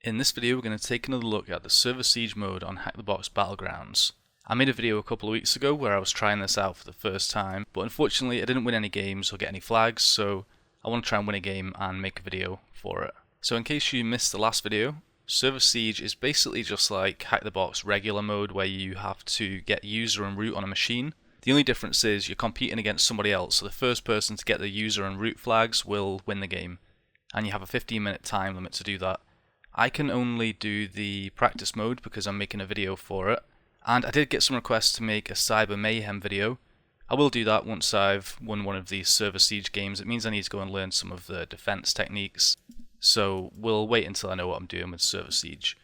In this video we're going to take another look at the server siege mode on HackTheBox Battlegrounds. I made a video a couple of weeks ago where I was trying this out for the first time, but unfortunately I didn't win any games or get any flags, so I want to try and win a game and make a video for it. So in case you missed the last video, server siege is basically just like HackTheBox regular mode where you have to get user and root on a machine. The only difference is you're competing against somebody else, so the first person to get the user and root flags will win the game, and you have a 15-minute time limit to do that. I can only do the practice mode because I'm making a video for it, and I did get some requests to make a Cyber Mayhem video. I will do that once I've won one of these server siege games. It means I need to go and learn some of the defense techniques, so we'll wait until I know what I'm doing with server siege.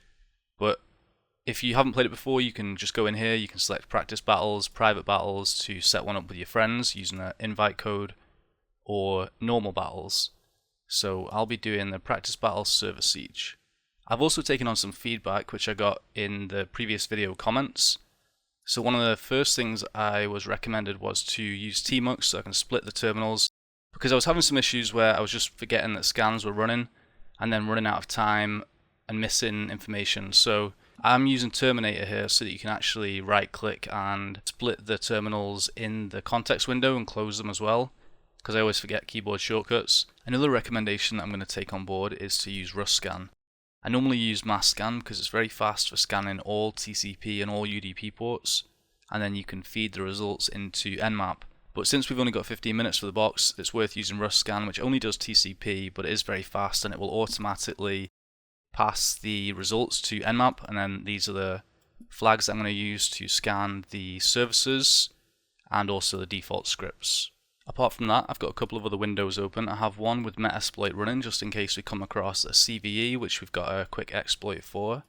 But if you haven't played it before, you can just go in here, you can select practice battles, private battles to set one up with your friends using an invite code, or normal battles. So I'll be doing the practice battle server siege. I've also taken on some feedback which I got in the previous video comments. So one of the first things I was recommended was to use tmux so I can split the terminals, because I was having some issues where I was just forgetting that scans were running and then running out of time and missing information. So I'm using Terminator here so that you can actually right click and split the terminals in the context window and close them as well, because I always forget keyboard shortcuts. Another recommendation that I'm going to take on board is to use RustScan. I normally use mass scan because it's very fast for scanning all TCP and all UDP ports, and then you can feed the results into Nmap. But since we've only got 15 minutes for the box, it's worth using RustScan, which only does TCP, but it is very fast and it will automatically pass the results to Nmap, and then these are the flags that I'm going to use to scan the services and also the default scripts. Apart from that, I've got a couple of other windows open. I have one with Metasploit running just in case we come across a CVE, which we've got a quick exploit for.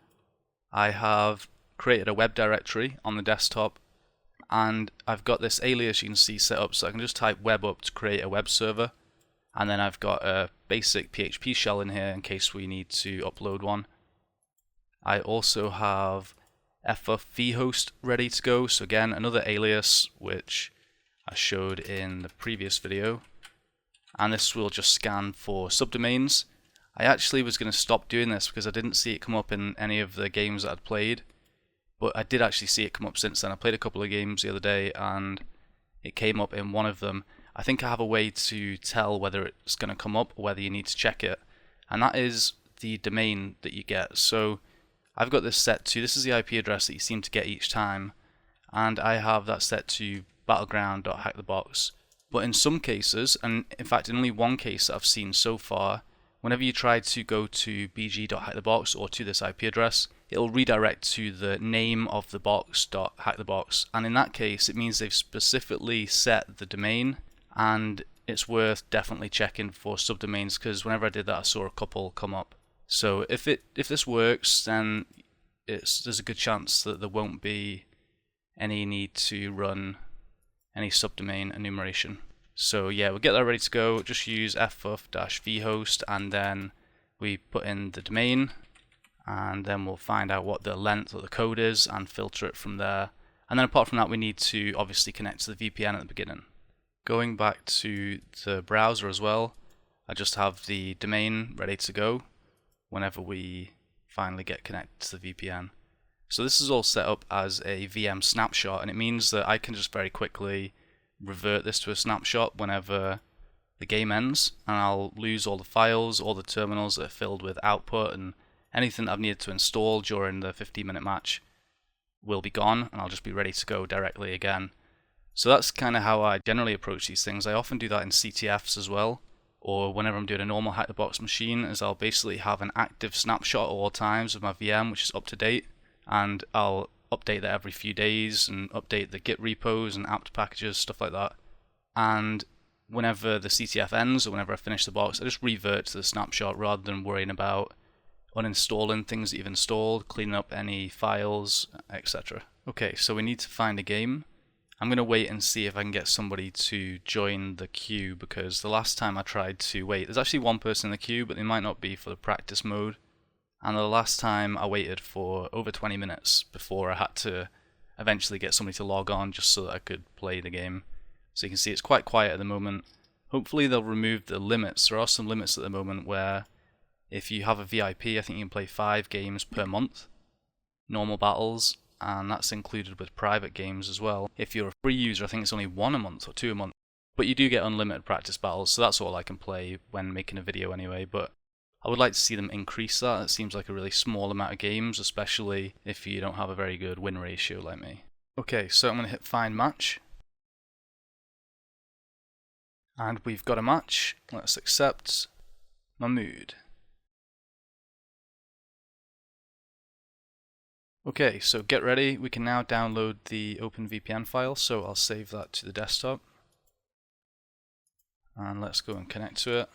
I have created a web directory on the desktop, and I've got this alias you can see set up so I can just type web up to create a web server, and then I've got a basic PHP shell in here in case we need to upload one. I also have ffvhost ready to go, so again another alias which I showed in the previous video, and this will just scan for subdomains. I actually was going to stop doing this because I didn't see it come up in any of the games that I'd played, but I did actually see it come up since then. I played a couple of games the other day and it came up in one of them. I think I have a way to tell whether it's going to come up or whether you need to check it, and that is the domain that you get. So I've got this set to, this is the IP address that you seem to get each time, and I have that set to battleground.hackthebox. But in some cases, and in fact in only one case that I've seen so far, whenever you try to go to bg.hackthebox or to this IP address, it'll redirect to the name of the box.hackthebox, and in that case it means they've specifically set the domain, and it's worth definitely checking for subdomains, because whenever I did that I saw a couple come up. So if this works, then there's a good chance that there won't be any need to run any subdomain enumeration. So yeah, we'll get that ready to go. Just use ffvhost and then we put in the domain, and then we'll find out what the length of the code is and filter it from there. And then apart from that, we need to obviously connect to the VPN at the beginning. Going back to the browser as well, I just have the domain ready to go whenever we finally get connected to the VPN. So this is all set up as a VM snapshot, and it means that I can just very quickly revert this to a snapshot whenever the game ends, and I'll lose all the files, all the terminals that are filled with output, and anything that I've needed to install during the 15-minute match will be gone, and I'll just be ready to go directly again. So that's kind of how I generally approach these things. I often do that in CTFs as well, or whenever I'm doing a normal HackTheBox machine, is I'll basically have an active snapshot at all times of my VM which is up to date, and I'll update that every few days and update the Git repos and apt packages, stuff like that. And whenever the CTF ends or whenever I finish the box, I just revert to the snapshot rather than worrying about uninstalling things that you've installed, cleaning up any files, etc. Okay, so we need to find a game. I'm going to wait and see if I can get somebody to join the queue, because the last time I tried to wait, there's actually one person in the queue, but they might not be for the practice mode. And the last time I waited for over 20 minutes before I had to eventually get somebody to log on just so that I could play the game. So you can see it's quite quiet at the moment. Hopefully they'll remove the limits. There are some limits at the moment where If you have a VIP, I think you can play 5 games per month, normal battles, and that's included with private games as well. If you're a free user, I think it's only 1 a month or 2 a month, but you do get unlimited practice battles, so that's all I can play when making a video anyway. But I would like to see them increase that. It seems like a really small amount of games, especially if you don't have a very good win ratio like me. Okay, so I'm going to hit find match. And we've got a match. Let's accept Mahmood. Okay, so get ready. We can now download the OpenVPN file, so I'll save that to the desktop. And let's go and connect to it.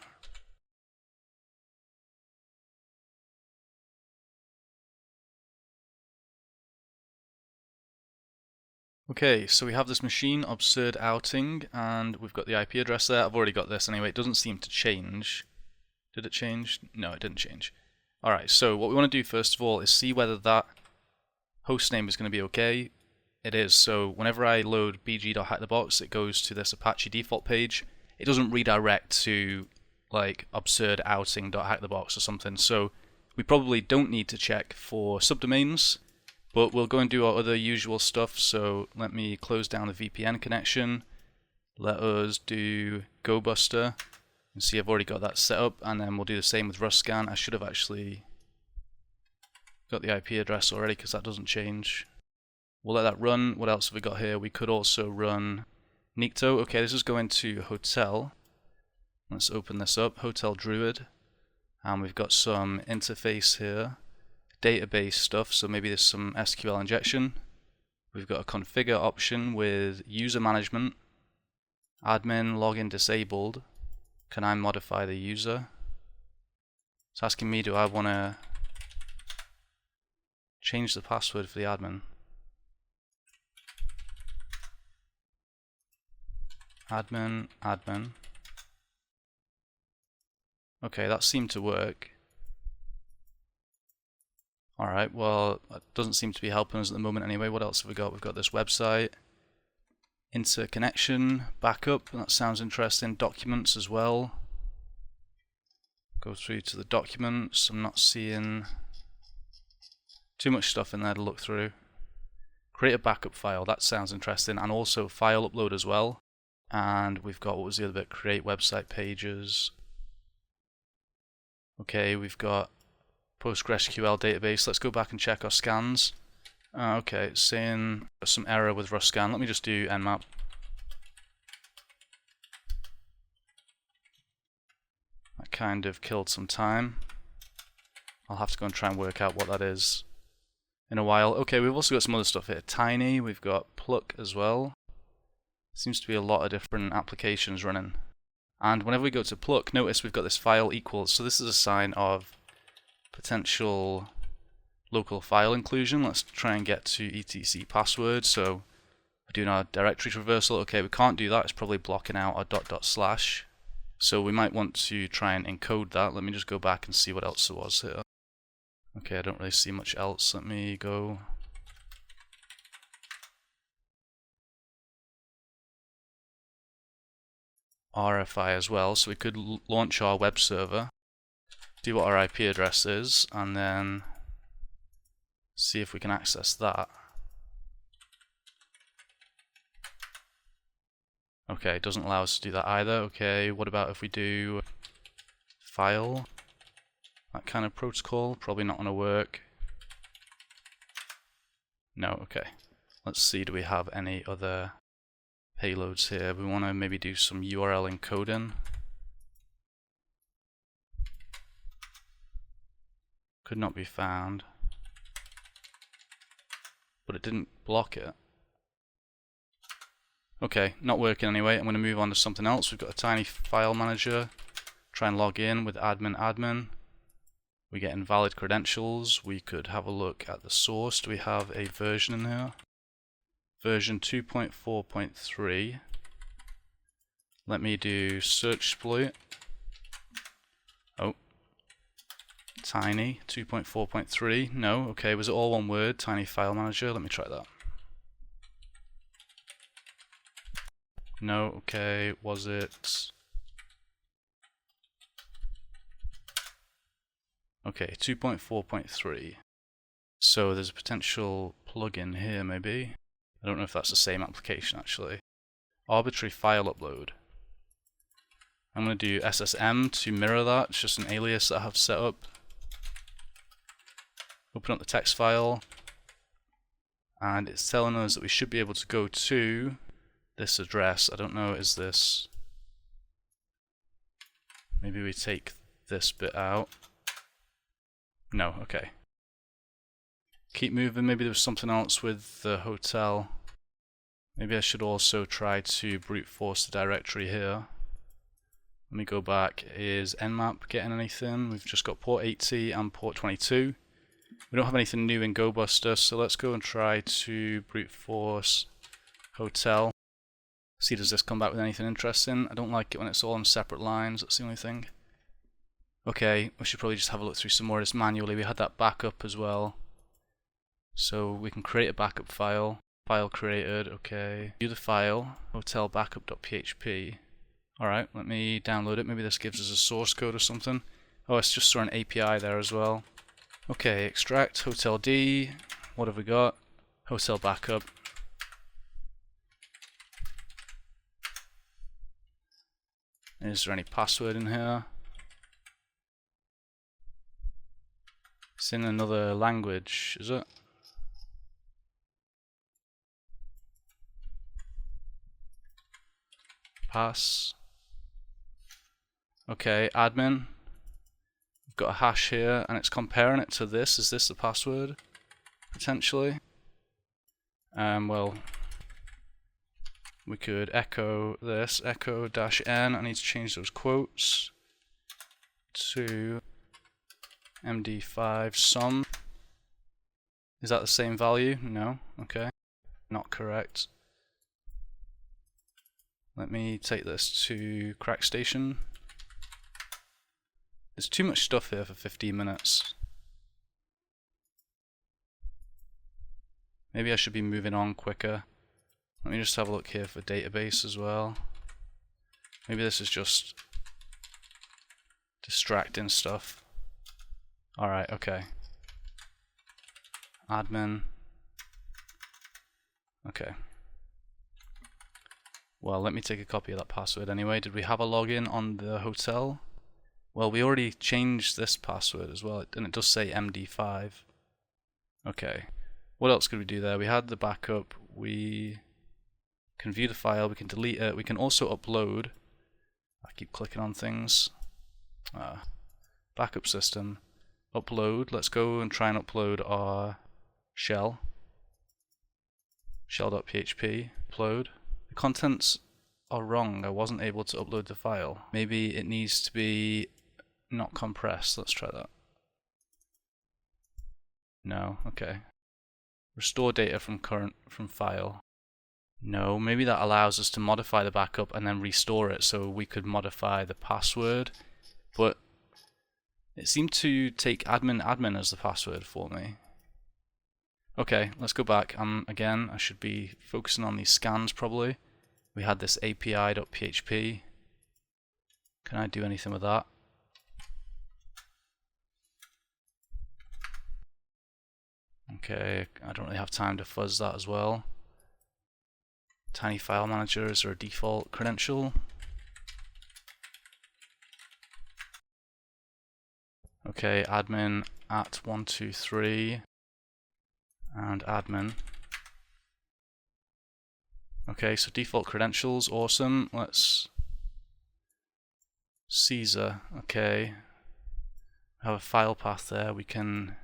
Okay, so we have this machine, Absurd Outing, and we've got the IP address there. I've already got this anyway. It doesn't seem to change. Did it change? No, it didn't change. Alright, so what we want to do first of all is see whether that host name is going to be okay. It is, so whenever I load bg.hackthebox, it goes to this Apache default page. It doesn't redirect to like absurdouting.hackthebox or something, so we probably don't need to check for subdomains. But we'll go and do our other usual stuff, so let me close down the VPN connection. Let us do GoBuster. You see I've already got that set up, and then we'll do the same with RustScan. I should have actually got the IP address already because that doesn't change. We'll let that run. What else have we got here? We could also run Nikto. Okay, this is going to Hotel. Let's open this up, Hotel Druid. And we've got some interface here. Database stuff, so maybe there's some SQL injection. We've got a configure option with user management, admin login disabled. Can I modify the user? It's asking me, do I want to change the password for the admin? Admin. Okay, that seemed to work. Alright, well, that doesn't seem to be helping us at the moment anyway. What else have we got? We've got this website, interconnection, backup, that sounds interesting, documents as well. Go through to the documents, I'm not seeing too much stuff in there to look through. Create a backup file, that sounds interesting, and also file upload as well. And we've got, what was the other bit? Create website pages. Okay, we've got PostgreSQL database. Let's go back and check our scans. Okay, it's saying some error with RustScan. Let me just do nmap. That kind of killed some time. I'll have to go and try and work out what that is in a while. Okay, we've also got some other stuff here. Tiny, we've got Pluck as well. Seems to be a lot of different applications running. And whenever we go to Pluck, notice we've got this file equals. So this is a sign of potential local file inclusion. Let's try and get to etc password. So we're doing our directory traversal. Okay, we can't do that. It's probably blocking out our // So we might want to try and encode that. Let me just go back and see what else there was here. Okay, I don't really see much else. Let me go. RFI as well. So we could launch our web server, see what our IP address is, and then see if we can access that. Okay, it doesn't allow us to do that either. Okay, what about if we do file? That kind of protocol, probably not going to work. No, okay. Let's see, do we have any other payloads here? We want to maybe do some URL encoding. Could not be found. But it didn't block it. Okay, not working anyway. I'm going to move on to something else. We've got a tiny file manager. Try and log in with admin. We get invalid credentials. We could have a look at the source. Do we have a version in here? Version 2.4.3. Let me do search exploit. Oh. Tiny 2.4.3. No, okay, was it all one word? Tiny file manager. Let me try that. No, okay, was it? Okay, 2.4.3. So there's a potential plugin here maybe. I don't know if that's the same application actually. Arbitrary file upload. I'm going to do SSM to mirror that. It's just an alias that I have set up. Open up the text file. And it's telling us that we should be able to go to this address. I don't know, is this... Maybe we take this bit out. No, okay. Keep moving. Maybe there was something else with the hotel. Maybe I should also try to brute force the directory here. Let me go back. Is nmap getting anything? We've just got port 80 and port 22. We don't have anything new in GoBuster, so let's go and try to brute force hotel. See, does this come back with anything interesting? I don't like it when it's all on separate lines, that's the only thing. Okay, we should probably just have a look through some more of this manually. We had that backup as well. So we can create a backup file. File created, okay. View the file, hotel backup.php. Alright, let me download it. Maybe this gives us a source code or something. Oh, it's just saw an API there as well. Okay, extract hotel D. What have we got? Hotel backup. Is there any password in here? It's in another language, is it? Pass. Okay, admin. We've got a hash here and it's comparing it to this. Is this the password? Potentially. Well, we could echo this, echo -n. I need to change those quotes to MD5 sum. Is that the same value? No. Okay. Not correct. Let me take this to CrackStation. There's too much stuff here for 15 minutes. Maybe I should be moving on quicker. Let me just have a look here for database as well. Maybe this is just distracting stuff. Alright, okay. Admin. Okay. Well, let me take a copy of that password anyway. Did we have a login on the hotel? Well, we already changed this password as well, and it does say MD5. Okay. What else could we do there? We had the backup. We can view the file. We can delete it. We can also upload. I keep clicking on things. Backup system. Upload. Let's go and try and upload our shell. Shell.php. Upload. The contents are wrong. I wasn't able to upload the file. Maybe it needs to be not compressed. Let's try that. No. Okay. Restore data from file. No, maybe that allows us to modify the backup and then restore it, so we could modify the password, but it seemed to take admin as the password for me. Okay, let's go back. Again, I should be focusing on these scans probably. We had this api.php. Can I do anything with that? Okay, I don't really have time to fuzz that as well. Tiny file manager, is there a default credential? Okay, admin at 123 and admin. Okay, so default credentials, awesome. Let's Caesar, okay. Have a file path there. We can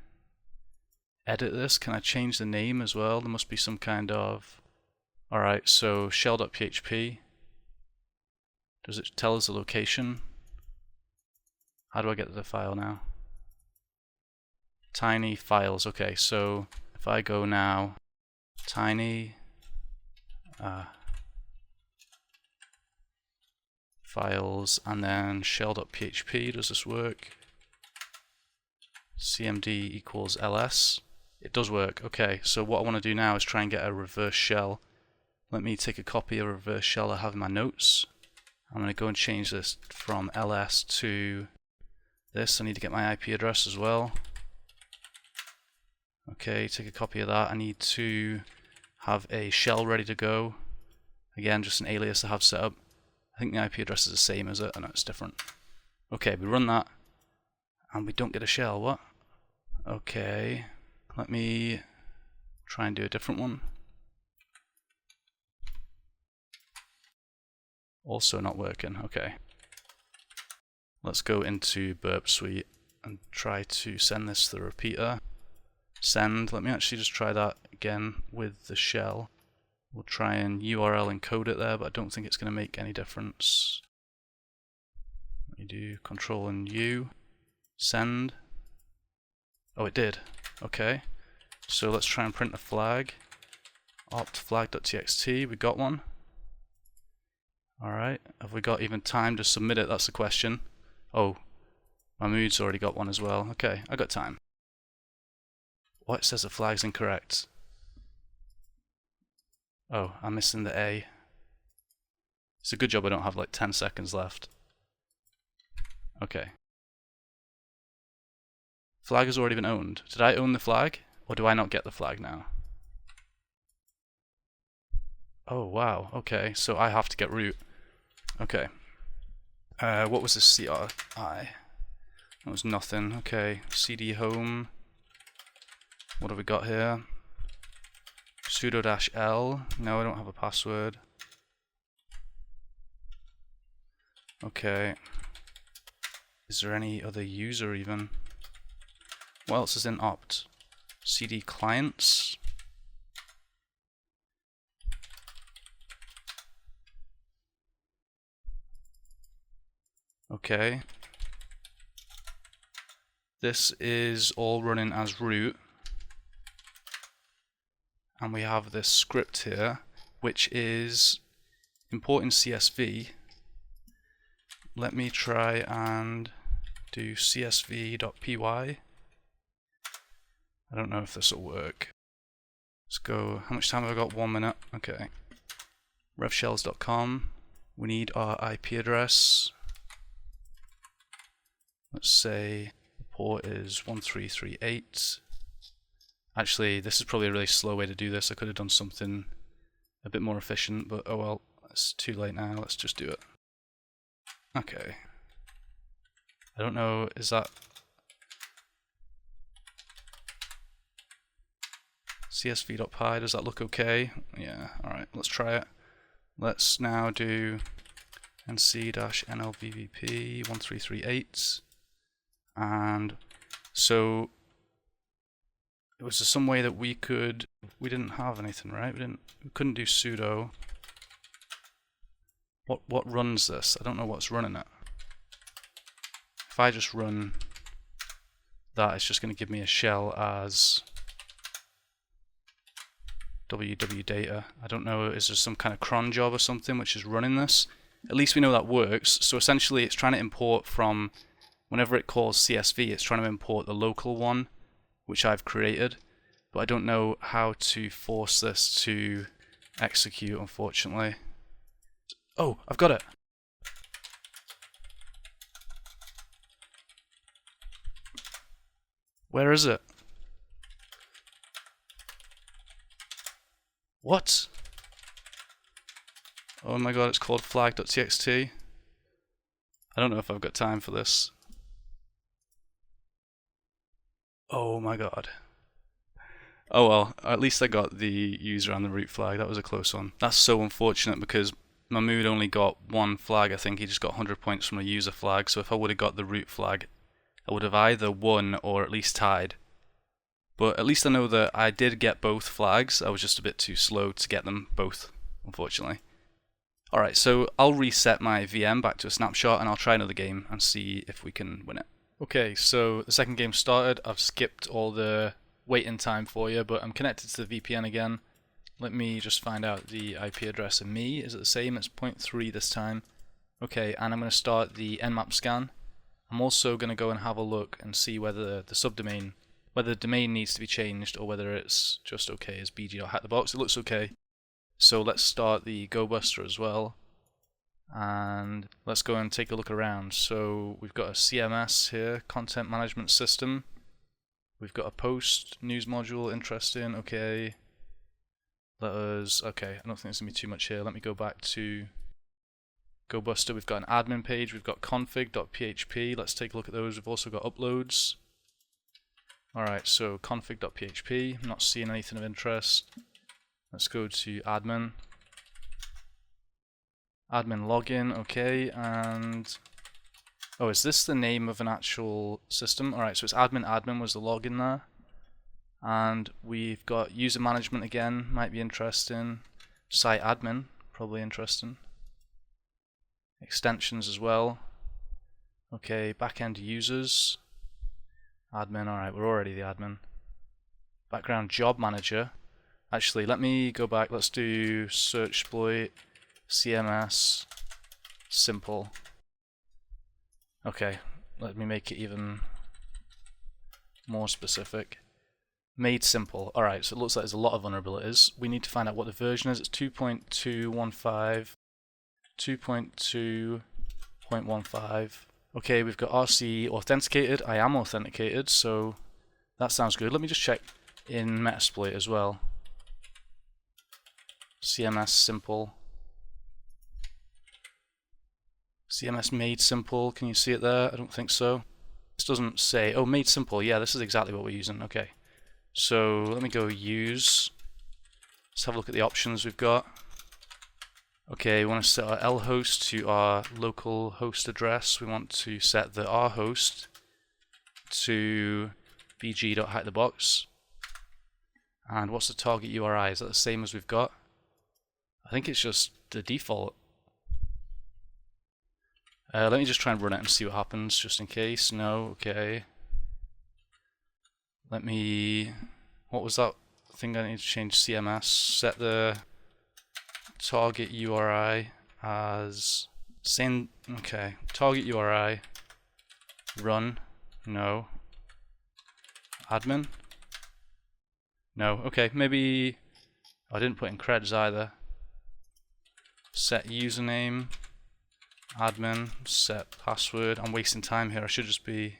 edit this. Can I change the name as well? There must be some kind of... Alright, so shell.php. Does it tell us the location? How do I get to the file now? Tiny files, okay, so if I go now, tiny files and then shell.php, does this work? cmd equals ls. It does work, okay, so what I want to do now is try and get a reverse shell. Let me take a copy of a reverse shell I have in my notes. I'm going to go and change this from ls to This, I need to get my IP address as well. Okay, take a copy of that. I need to have a shell ready to go. Again, just an alias to have set up. I think the IP address is the same as it. I know it's different. Okay, we run that, and we don't get a shell. What? Okay, let me try and do a different one. Also not working. Okay. Let's go into Burp Suite and try to send this to the repeater. Send. Let me actually just try that again with the shell. We'll try and URL encode it there, but I don't think it's going to make any difference. Let me do Control and U. Send. Oh, it did. Okay. So let's try and print a flag. Opt flag.txt. We got one. Alright. Have we got even time to submit it? That's the question. Oh, my mood's already got one as well. Okay, I got time. What? It says the flag's incorrect. Oh, I'm missing the A. It's a good job I don't have like 10 seconds left. Okay. Flag has already been owned. Did I own the flag? Or do I not get the flag now? Oh, wow. Okay, so I have to get root. Okay. What was this CRI? That was nothing. Okay, CD home. What have we got here? Sudo-L. No, I don't have a password. Okay. Is there any other user even? What else is in opt? CD clients. Okay. This is all running as root. And we have this script here, which is importing CSV. Let me try and do csv.py. I don't know if this will work. Let's go. How much time have I got? 1 minute. Okay. revshells.com. We need our IP address. Let's say the port is 1338. Actually, this is probably a really slow way to do this. I could have done something a bit more efficient, but oh well, it's too late now. Let's just do it. Okay. I don't know, is that csv.py, does that look okay? Yeah, alright, let's try it. Let's now do nc-nlvvp1338. And so was there some way that we didn't have anything, right? We couldn't do sudo. What runs this? I don't know what's running it. If I just run that, it's just going to give me a shell as www.data. I don't know, is there some kind of cron job or something which is running this? At least we know that works. So essentially it's trying to import from, whenever it calls CSV, it's trying to import the local one which I've created, but I don't know how to force this to execute, unfortunately. Oh, I've got it! Where is it? What? Oh my god, it's called flag.txt. I don't know if I've got time for this. Oh my god. Oh well, at least I got the user and the root flag. That was a close one. That's so unfortunate because Mahmood only got one flag. I think he just got 100 points from a user flag, so if I would have got the root flag, I would have either won or at least tied. But at least I know that I did get both flags. I was just a bit too slow to get them both, unfortunately. Alright, so I'll reset my VM back to a snapshot and I'll try another game and see if we can win it. Okay, so the second game started. I've skipped all the waiting time for you, but I'm connected to the VPN again. Let me just find out the IP address of me. Is it the same? It's 0.3 this time. Okay, and I'm going to start the nmap scan. I'm also going to go and have a look and see whether the subdomain, whether the domain needs to be changed or whether it's just okay as bg.hackthebox. It looks okay. So let's start the GoBuster as well. and let's go and take a look around. So we've got a CMS here, content management system. We've got a post news module, interesting. Okay, okay, I don't think there's gonna be too much here. Let me go back to GoBuster. We've got an admin page, we've got config.php. Let's take a look at those. We've also got uploads. Alright, so config.php, I'm not seeing anything of interest. Let's go to admin. Admin login, okay, and oh, is this the name of an actual system? Alright, so it's admin was the login there. And we've got user management again, might be interesting. Site admin, probably interesting. Extensions as well. Okay, backend users. Admin, alright, we're already the admin. Background job manager. Actually, let me go back, let's do search exploit, CMS, simple. Okay, let me make it even more specific. Made simple. Alright, so it looks like there's a lot of vulnerabilities. We need to find out what the version is. It's 2.215. 2.2.15. Okay, we've got RC authenticated. I am authenticated, so that sounds good. Let me just check in Metasploit as well. CMS simple. CMS made simple. Can you see it there? I don't think so. This doesn't say. Oh, made simple. Yeah, this is exactly what we're using. Okay. So let me go use. Let's have a look at the options we've got. Okay, we want to set our L host to our local host address. We want to set the R host to bg.hackthebox. And what's the target URI? Is that the same as we've got? I think it's just the default. Let me just try and run it and see what happens, just in case. No, okay. Let me... What was that thing I need to change? CMS. Set the target URI as... Same... Okay. Target URI. Run. No. Admin. No. Okay, maybe... I didn't put in creds either. Set username. Admin. Set password. I'm wasting time here. I should just be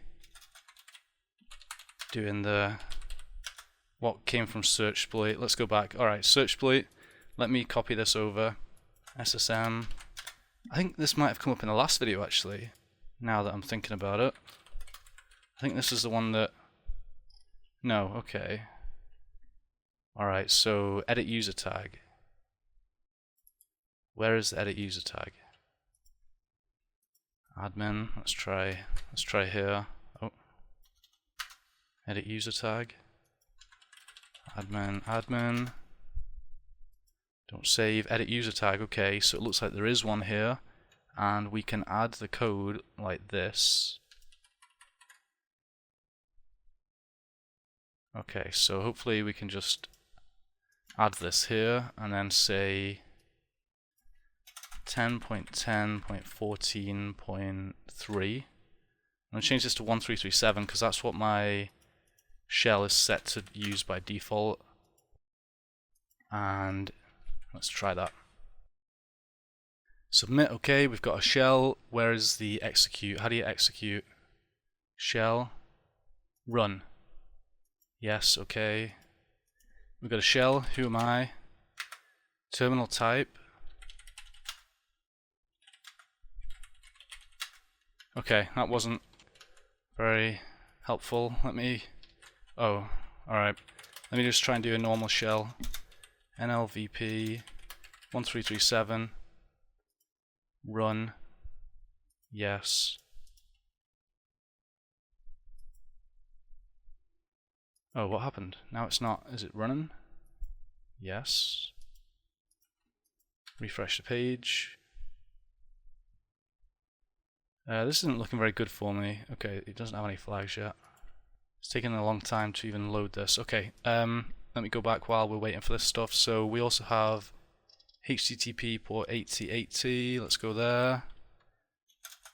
doing the... What came from search exploit. Let's go back. Alright, search exploit. Let me copy this over. SSM. I think this might have come up in the last video actually, now that I'm thinking about it. I think this is the one that... No, okay. Alright, so edit user tag. Where is the edit user tag? Admin, let's try here. Oh. Edit user tag. Admin. Don't save, edit user tag. Okay, so it looks like there is one here, and we can add the code like this. Okay, so hopefully we can just add this here and then say 10.10.14.3. I'm going to change this to 1337 because that's what my shell is set to use by default. And let's try that. Submit, okay, we've got a shell. Where is the execute? How do you execute? Shell, run. Yes, okay. We've got a shell, who am I? Terminal type. Okay, that wasn't very helpful. Oh, alright. Let me just try and do a normal shell. NLVP 1337. Run. Yes. Oh, what happened? Now it's not. Is it running? Yes. Refresh the page. This isn't looking very good for me. Okay, it doesn't have any flags yet. It's taking a long time to even load this. Okay, let me go back while we're waiting for this stuff. So we also have HTTP port 8080. Let's go there.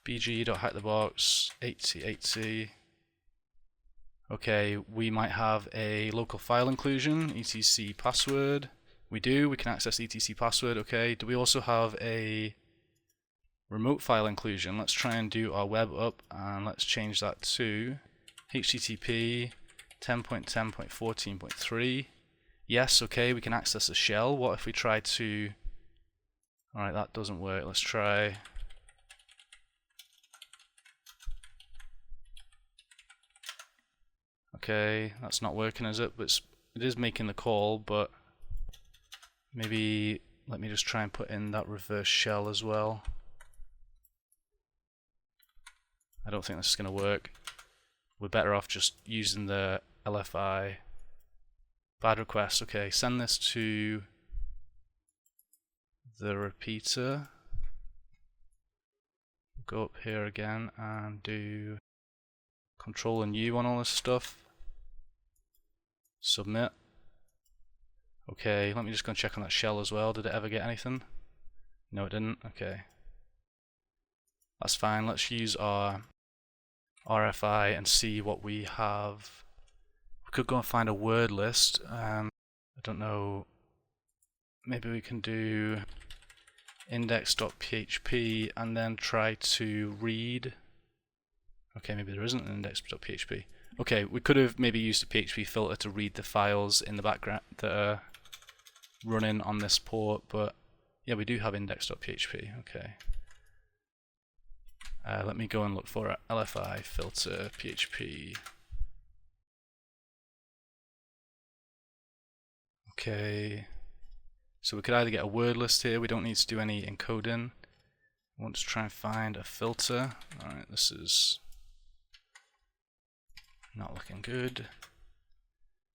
bg.hackthebox 8080. Okay, we might have a local file inclusion, etc password. We do, we can access etc password, okay. Do we also have a remote file inclusion. Let's try and do our web up, and let's change that to HTTP 10.10.14.3. Yes, okay, we can access a shell. What if we try to... Alright, that doesn't work. Let's try... Okay, that's not working, is it? But it is making the call, but maybe let me just try and put in that reverse shell as well. I don't think this is going to work. We're better off just using the LFI. Bad request. Okay, send this to the repeater. Go up here again and do Control and U on all this stuff. Submit. Okay, let me just go and check on that shell as well. Did it ever get anything? No, it didn't. Okay. That's fine. Let's use our RFI and see what we have. We could go and find a word list. I don't know. Maybe we can do index.php and then try to read. Okay, maybe there isn't an index.php. Okay, we could have maybe used a PHP filter to read the files in the background that are running on this port, but yeah, we do have index.php. Okay. Let me go and look for it. LFI filter PHP. Okay. So we could either get a word list here. We don't need to do any encoding. I want to try and find a filter. Alright, this is not looking good.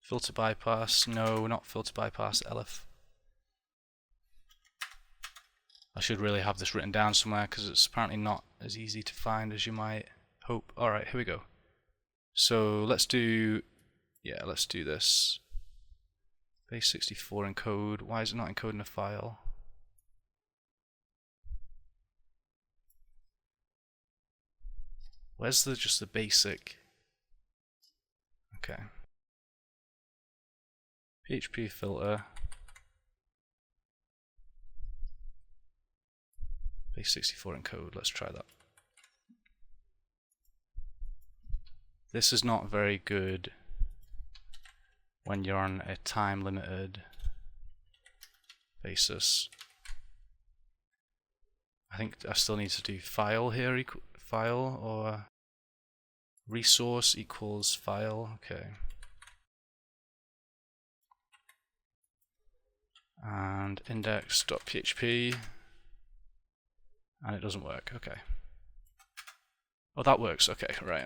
Filter bypass. No, not filter bypass. LF. I should really have this written down somewhere because it's apparently not as easy to find as you might hope. Alright, here we go. So let's do, yeah, let's do this. Base 64 encode. Why is it not encoding a file? Where's just the basic? Okay. PHP filter. Base 64 encode. Let's try that. This is not very good when you're on a time limited basis. I think I still need to do file here, file or resource equals file. Okay. And index.php, and it doesn't work. Okay. Oh, that works. Okay, right.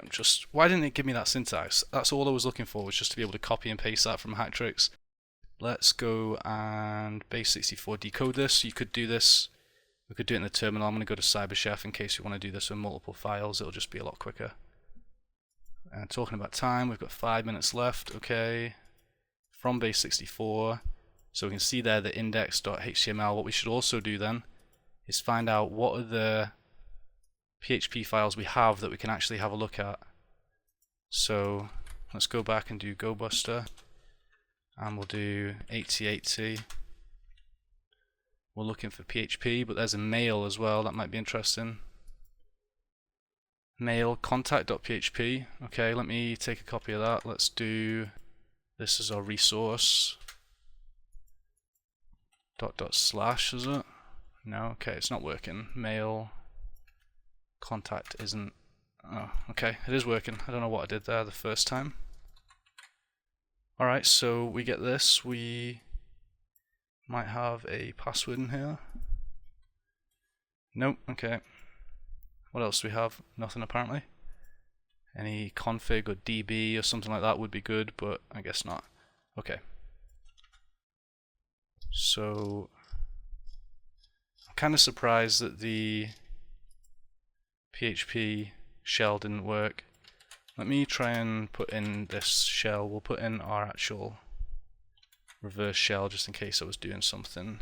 Why didn't it give me that syntax? That's all I was looking for, was just to be able to copy and paste that from HackTricks. Let's go and base 64 decode this. You could do this. We could do it in the terminal. I'm going to go to CyberChef in case you want to do this with multiple files. It'll just be a lot quicker. And talking about time, we've got 5 minutes left. Okay. From base 64. So we can see there the index.html. What we should also do then is find out what are the PHP files we have that we can actually have a look at. So let's go back and do GoBuster, and we'll do 8080. We're looking for PHP, but there's a mail as well. That might be interesting. Mail contact.php. Okay, let me take a copy of that. Let's do this as our resource. // is it? No, okay, it's not working. Mail contact isn't. Oh, okay, it is working. I don't know what I did there the first time. Alright, so we get this. We might have a password in here. Nope, okay. What else do we have? Nothing apparently. Any config or DB or something like that would be good, but I guess not. Okay. So I'm kind of surprised that the PHP shell didn't work. Let me try and put in this shell. We'll put in our actual reverse shell just in case I was doing something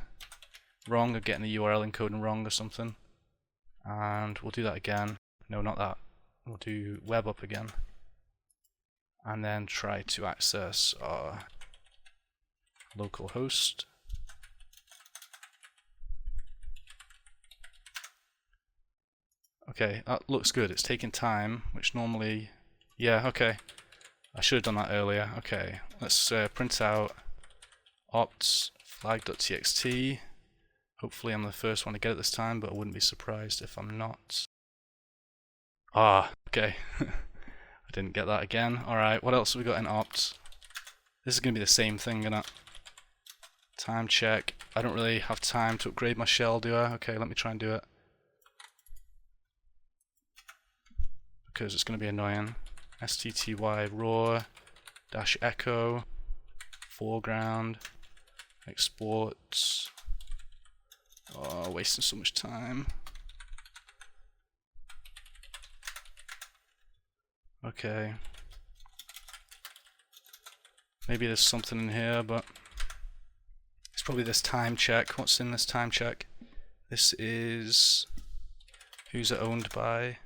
wrong or getting the URL encoding wrong or something. And we'll do that again. No, not that. We'll do web up again. And then try to access our local host. Okay, that looks good. It's taking time, which normally... Yeah, okay. I should have done that earlier. Okay, let's print out opt flag.txt. Hopefully I'm the first one to get it this time, but I wouldn't be surprised if I'm not. Ah, okay. I didn't get that again. Alright, what else have we got in opt? This is going to be the same thing, gonna time check. I don't really have time to upgrade my shell, do I? Okay, let me try and do it. Because it's going to be annoying. stty raw dash echo foreground export. Oh, wasting so much time. Okay. Maybe there's something in here, but it's probably this time check. What's in this time check? This is... Who's it owned by?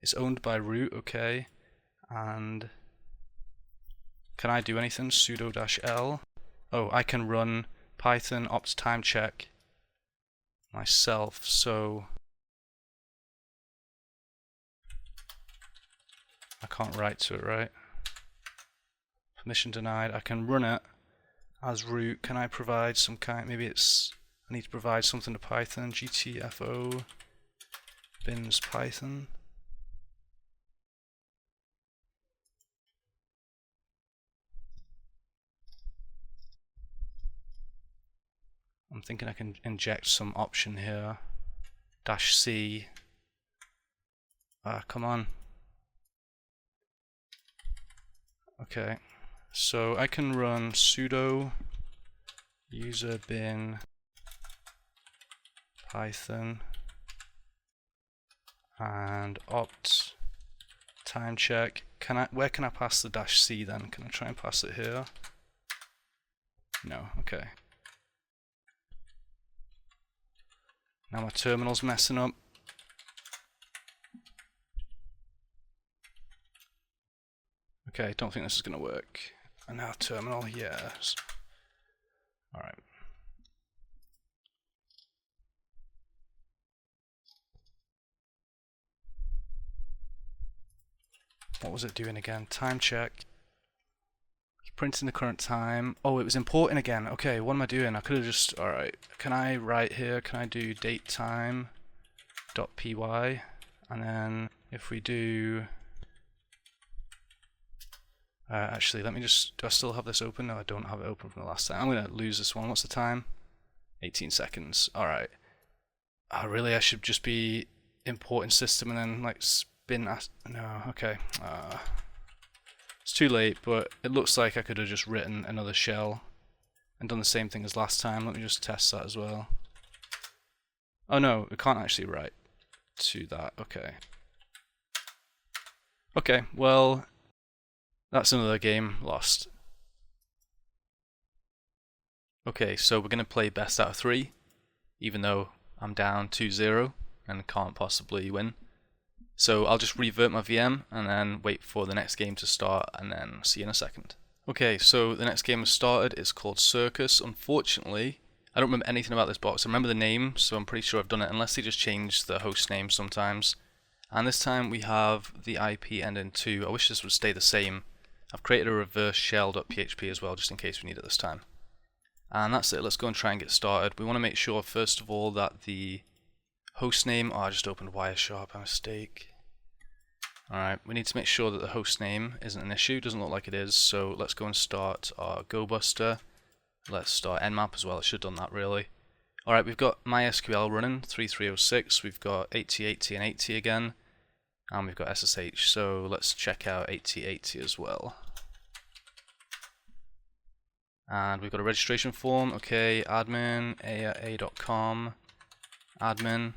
It's owned by root, okay. And can I do anything? Sudo-l. Oh, I can run Python opt time check myself, so I can't write to it, right? Permission denied. I can run it as root. Can I provide some kind, maybe it's, I need to provide something to Python, gtfo bins Python. I'm thinking I can inject some option here. -c. Ah, come on. Okay, so I can run sudo user bin Python and opt time check. Can I? Where can I pass the -c then? Can I try and pass it here? No. Okay. Now my terminal's messing up. Okay, don't think this is going to work. And now terminal, yes. Alright. What was it doing again? Time check. Printing the current time. Oh, it was importing again. Okay, what am I doing? I could have just... Alright, can I write here? Can I do datetime.py? And then if we do... actually, let me just... Do I still have this open? No, I don't have it open from the last time. I'm going to lose this one. What's the time? 18 seconds. Alright. Really, I should just be importing system and then like spin... No, okay. It's too late, but it looks like I could have just written another shell and done the same thing as last time. Let me just test that as well. Oh no, we can't actually write to that. Okay. Okay, well, that's another game lost. Okay, so we're going to play best out of 3, even though I'm down 2-0 and can't possibly win. So I'll just revert my VM and then wait for the next game to start and then see you in a second. Okay, so the next game has started. It's called Circus. Unfortunately, I don't remember anything about this box. I remember the name, so I'm pretty sure I've done it, unless they just change the host name sometimes. And this time we have the IP ending 2. I wish this would stay the same. I've created a reverse shell.php as well, just in case we need it this time. And that's it. Let's go and try and get started. We want to make sure, first of all, that the hostname, oh, I just opened Wireshark by mistake. Alright, we need to make sure that the hostname isn't an issue. Doesn't look like it is, so let's go and start our GoBuster. Let's start Nmap as well. I should have done that really. Alright, we've got MySQL running, 3306. We've got 8080 and 80 again. And we've got SSH, so let's check out 8080 as well. And we've got a registration form. Okay, admin, a.com, admin.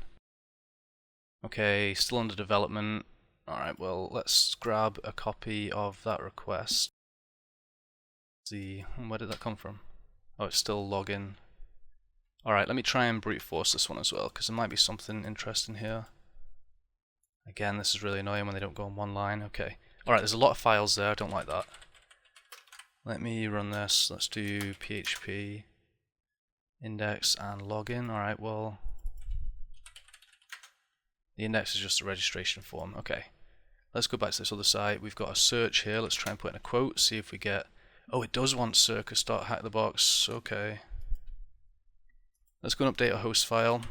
Okay, still under development. Alright, well, let's grab a copy of that request. See, where did that come from? Oh, it's still login. Alright, let me try and brute force this one as well, because there might be something interesting here. Again, this is really annoying when they don't go on one line. Okay. Alright, there's a lot of files there, I don't like that. Let me run this. Let's do PHP index and login. Alright, well... The index is just a registration form. Okay. Let's go back to this other site. We've got a search here. Let's try and put in a quote, see if we get... Oh, it does want circus.hackthebox. Okay. Let's go and update our host file.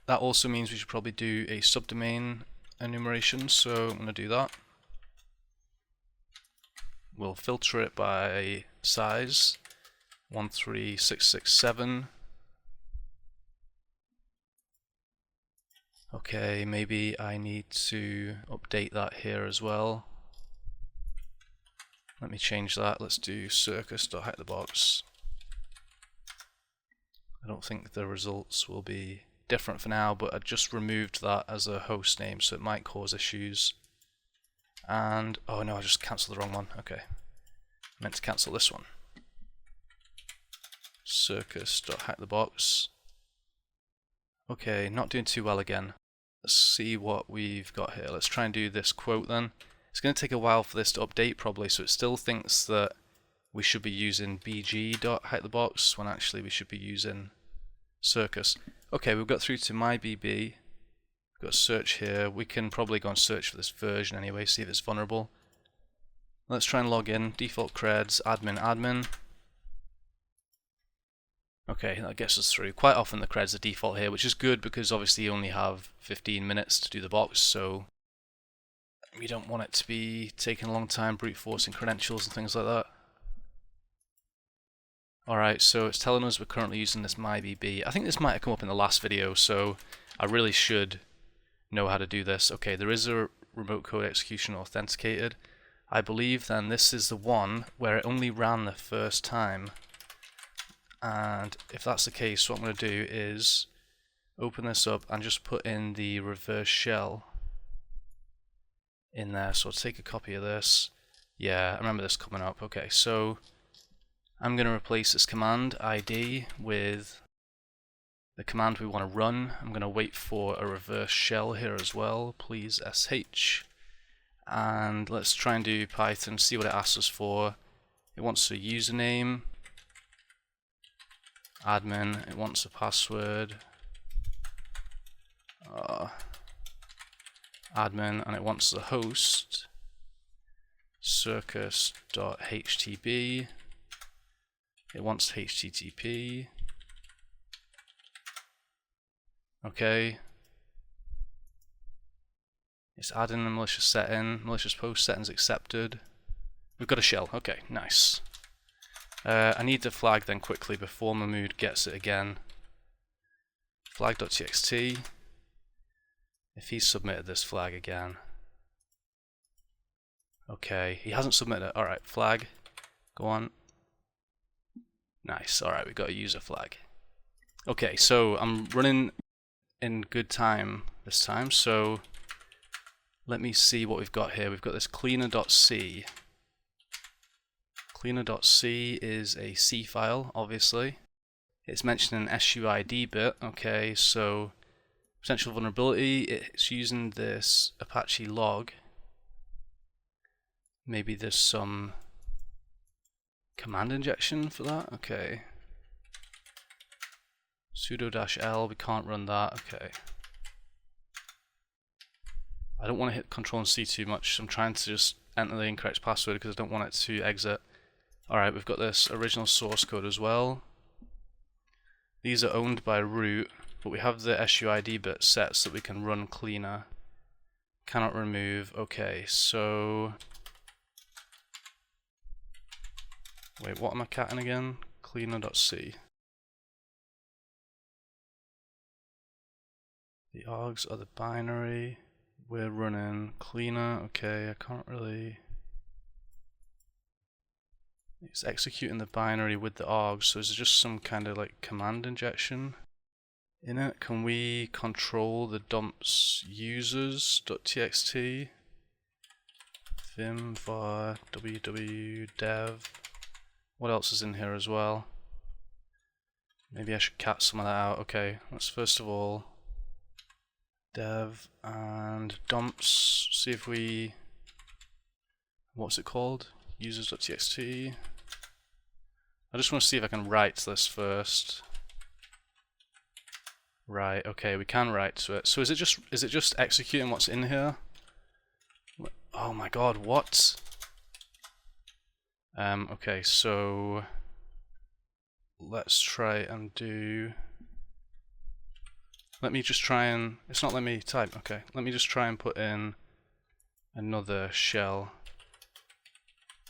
That also means we should probably do a subdomain enumeration, so I'm going to do that. We'll filter it by size, 13667. Okay, maybe I need to update that here as well. Let me change that. Let's do circus.hackthebox. I don't think the results will be different for now, but I just removed that as a host name, so it might cause issues. And oh no, I just cancelled the wrong one. Okay, I meant to cancel this one. Circus.hackthebox. Okay, not doing too well again. Let's see what we've got here. Let's try and do this quote then. It's going to take a while for this to update probably, so it still thinks that we should be using bg.hackthebox when actually we should be using circus. Okay, we've got through to mybb. We've got a search here. We can probably go and search for this version anyway, see if it's vulnerable. Let's try and log in. Default creds, admin. Okay, that gets us through. Quite often the creds are default here, which is good because obviously you only have 15 minutes to do the box, so we don't want it to be taking a long time brute forcing credentials and things like that. Alright, so it's telling us we're currently using this mybb. I think this might have come up in the last video, so I really should know how to do this. Okay, there is a remote code execution authenticated. I believe then this is the one where it only ran the first time. And if that's the case, what I'm going to do is open this up and just put in the reverse shell in there. So I'll take a copy of this. Yeah, I remember this coming up. Okay, so I'm going to replace this command ID with the command we want to run. I'm going to wait for a reverse shell here as well. Please sh. And let's try and do Python, see what it asks us for. It wants a username. Admin, it wants a password, admin, and it wants the host, circus.htb, it wants HTTP, okay, it's adding a malicious setting, malicious post settings accepted, we've got a shell, okay, nice. I need to flag then quickly before Mahmood gets it again. Flag.txt. If he's submitted this flag again. Okay, he hasn't submitted it. Alright, flag. Go on. Nice, alright, we got a user flag. Okay, so I'm running in good time this time, so let me see what we've got here. We've got this cleaner.c. Cleaner.c is a C file, obviously. It's mentioning an SUID bit. Okay, so potential vulnerability, it's using this Apache log. Maybe there's some command injection for that. Okay. Sudo-L, we can't run that. Okay. I don't want to hit Control and C too much. I'm trying to just enter the incorrect password because I don't want it to exit. Alright, we've got this original source code as well. These are owned by root, but we have the SUID bit set so that we can run cleaner. Cannot remove. Okay, so... Wait, what am I catting again? Cleaner.c. The args are the binary. We're running cleaner. Okay, I can't really... It's executing the binary with the args, so is there just some kind of like command injection in it? Can we control the dumps users.txt? Vim var www.dev. What else is in here as well? Maybe I should cat some of that out. Okay, let's first of all dev and dumps, see if we, what's it called? Users.txt. I just want to see if I can write this first. Right, okay, we can write to it. So is it just executing what's in here? Oh my god, what? Okay, so let's try and do... Let me just try and... It's not letting me type, okay. Let me just try and put in another shell.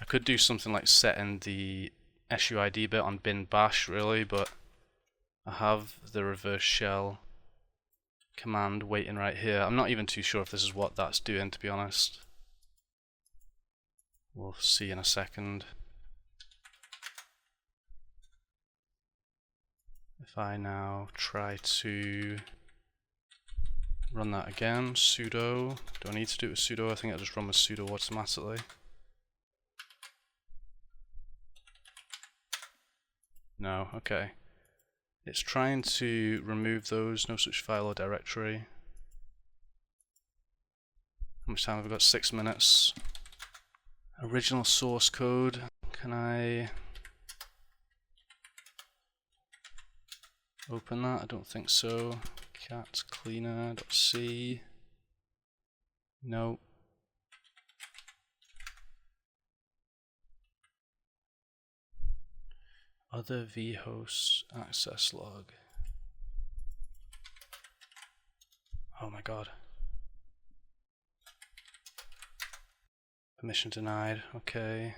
I could do something like setting the SUID bit on bin bash really, but I have the reverse shell command waiting right here. I'm not even too sure if this is what that's doing, to be honest. We'll see in a second. If I now try to run that again, sudo, do I need to do it with sudo? I think I'll just run with sudo automatically. No, okay. It's trying to remove those, no such file or directory. How much time have I got? 6 minutes. Original source code, can I open that? I don't think so. Cat cleaner.c. No. Other vhost access log. Oh my god. Permission denied, okay.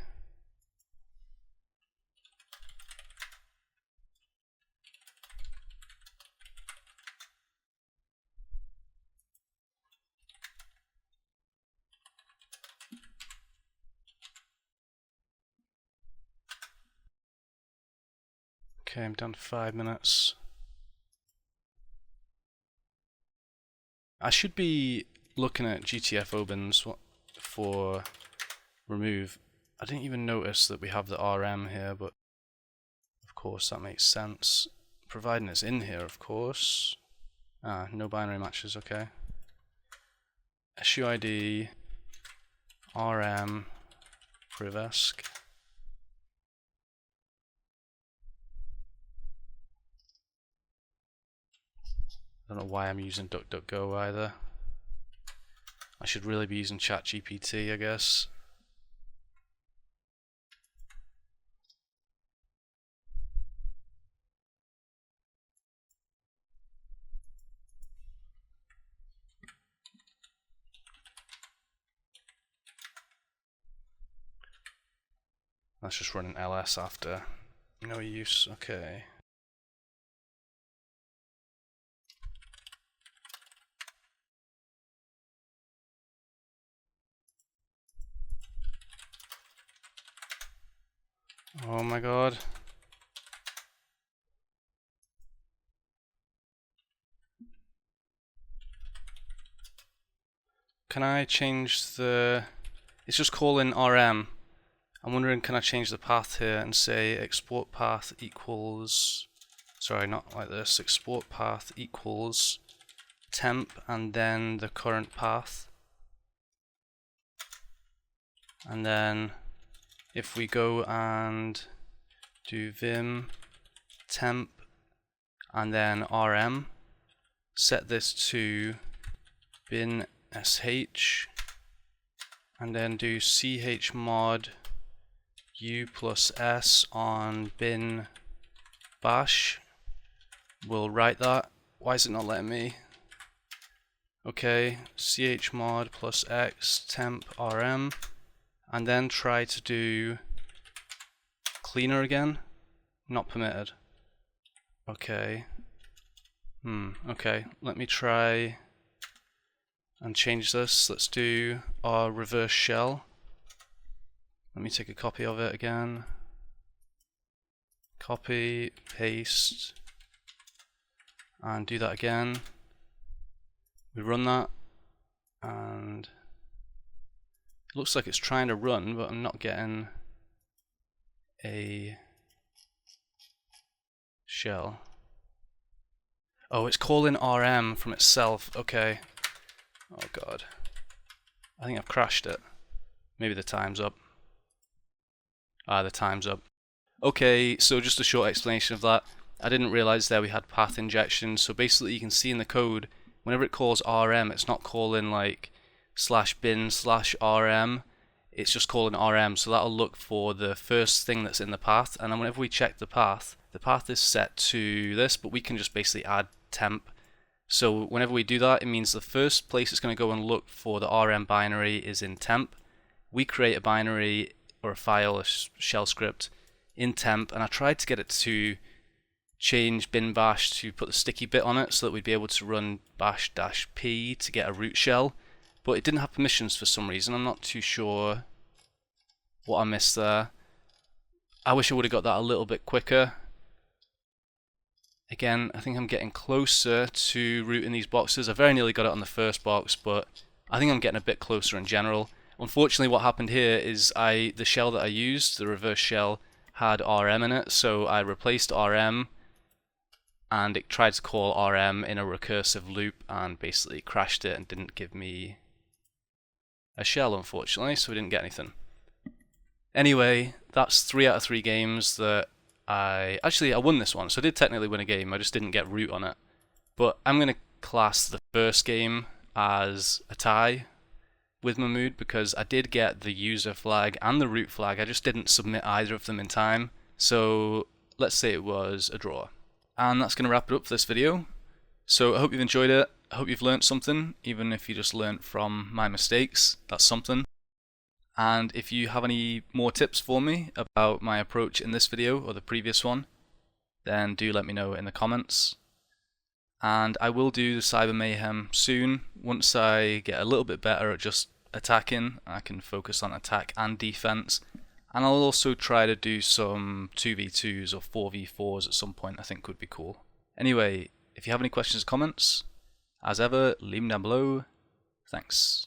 Okay, I'm done 5 minutes. I should be looking at GTFO bins for remove. I didn't even notice that we have the RM here, but of course that makes sense. Providing it's in here, of course. Ah, no binary matches, okay. SUID, RM, privesc. I don't know why I'm using DuckDuckGo either. I should really be using ChatGPT, I guess. Let's just run an ls after. No use, okay. Oh my god. Can I change the... It's just calling RM. I'm wondering, can I change the path here and say export path equals... Sorry, not like this. Export path equals temp and then the current path. And then if we go and do vim temp and then rm, set this to bin sh and then do chmod u plus s on bin bash. We'll write that. Why is it not letting me? Okay, chmod plus x temp rm, and then try to do cleaner again. Not permitted. Okay. Okay, let me try and change this. Let's do our reverse shell. Let me take a copy of it again. Copy, paste, and do that again. We run that, and it looks like it's trying to run, but I'm not getting a shell. Oh, it's calling RM from itself. Okay. Oh god. I think I've crashed it. Maybe the time's up. Ah, the time's up. Okay, so just a short explanation of that. I didn't realize there we had path injection. So basically you can see in the code, whenever it calls rm, it's not calling like /bin/rm, it's just calling rm. So that'll look for the first thing that's in the path, and then whenever we check the path is set to this, but we can just basically add temp. So whenever we do that, it means the first place it's going to go and look for the rm binary is in temp. We create a binary or a file, a shell script in temp, and I tried to get it to change bin bash to put the sticky bit on it so that we'd be able to run bash-p to get a root shell, but it didn't have permissions for some reason. I'm not too sure what I missed there. I wish I would have got that a little bit quicker. Again, I think I'm getting closer to rooting these boxes. I very nearly got it on the first box, but I think I'm getting a bit closer in general. Unfortunately, what happened here is the shell that I used, the reverse shell, had rm in it, so I replaced rm and it tried to call rm in a recursive loop and basically crashed it and didn't give me a shell, unfortunately, so we didn't get anything. Anyway, that's 3 out of 3 games that I won this one, so I did technically win a game, I just didn't get root on it. But I'm going to class the first game as a tie with Mahmood because I did get the user flag and the root flag, I just didn't submit either of them in time. So let's say it was a draw. And that's going to wrap it up for this video. So I hope you've enjoyed it, I hope you've learnt something, even if you just learnt from my mistakes, that's something. And if you have any more tips for me about my approach in this video or the previous one, then do let me know in the comments. And I will do the Cyber Mayhem soon. Once I get a little bit better at just attacking, I can focus on attack and defense. And I'll also try to do some 2v2s or 4v4s at some point, I think would be cool. Anyway, if you have any questions or comments, as ever, leave them down below. Thanks.